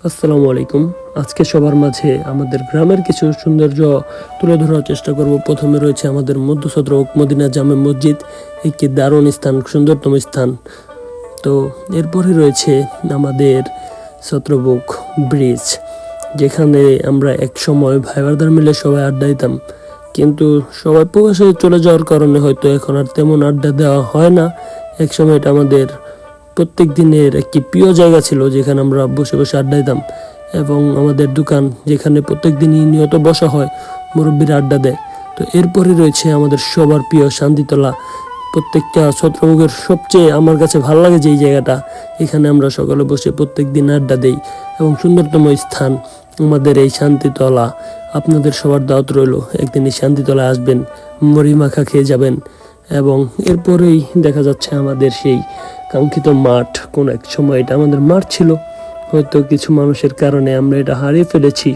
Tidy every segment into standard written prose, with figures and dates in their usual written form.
আসসালামু আলাইকুম। আজকে সবার মাঝে আমাদের গ্রামের কিছু সৌন্দর্য তুলে ধরার চেষ্টা করব। প্রথমে রয়েছে আমাদের মধ্য ছত্রভোগ মদিনা জামে মসজিদ, একটি দারুণ স্থান, সুন্দরতম স্থান। তো এরপরে রয়েছে আমাদের ছত্রভোগ ব্রিজ, যেখানে আমরা এক সময় ভাই ব্রাদার মিলে সবাই আড্ডা দিতাম, কিন্তু সবাই প্রবাসে চলে যাওয়ার কারণে হয়তো এখন আর তেমন আড্ডা দেওয়া হয় না। এক সময় এটা আমাদের প্রত্যেক দিনের একটি প্রিয় জায়গা ছিল, যেখানে আমরা বসে বসে আড্ডা দিতাম, এবং আমাদের দোকান যেখানে প্রত্যেক দিনই নিয়ত বসা হয়, মুরব্বীরা আড্ডা দেয়। তো এরপরে রয়েছে আমাদের সবার প্রিয় শান্তিতলা। প্রত্যেকটা ছত্রভোগের সবচেয়ে আমার কাছে ভালো লাগে যে এই জায়গাটা, এখানে আমরা সকালে বসে প্রত্যেক দিন আড্ডা দেই এবং সুন্দরতম স্থান আমাদের এই শান্তিতলা। আপনাদের সবার দাওয়াত রইল, একদিন এই শান্তিতলায় আসবেন, মুড়ি মাখা খেয়ে যাবেন। এবং এরপরেই দেখা যাচ্ছে আমাদের সেই কাঙ্ক্ষিত মাঠ। কোন এক সময় এটা আমাদের মাঠ ছিল, হয়তো কিছু মানুষের কারণে আমরা এটা হারিয়ে ফেলেছি।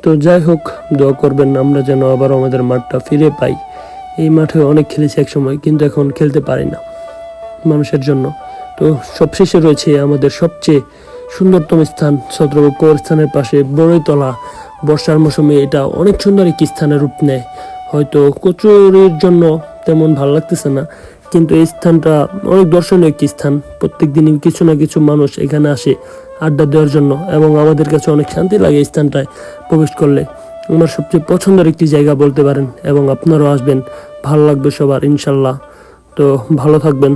তো যাই হোক, দোয়া করবেন আমরা যেন আবার আমাদের মাঠটা ফিরে পাই। এই মাঠে অনেক খেলেছি এক সময়, কিন্তু এখন খেলতে পারি না মানুষের জন্য। তো সবশেষে রয়েছে আমাদের সবচেয়ে সুন্দরতম স্থান ছত্রভোগ কবরস্থানের পাশে বড়ইতলা। বর্ষার মৌসুমে এটা অনেক সুন্দর একটি স্থানের রূপ নেয়। হয়তো কচুরির জন্য তেমন ভালো লাগতেছে না, কিন্তু এই স্থানটা অনেক দর্শনীয় একটি স্থান। প্রত্যেক দিনই কিছু না কিছু মানুষ এখানে আসে আড্ডা দেওয়ার জন্য, এবং আমাদের কাছে অনেক শান্তি লাগে এই স্থানটায় প্রবেশ করলে। আমার সবচেয়ে পছন্দের একটি জায়গা বলতে পারেন, এবং আপনারাও আসবেন, ভালো লাগবে সবার ইনশাল্লাহ। তো ভালো থাকবেন।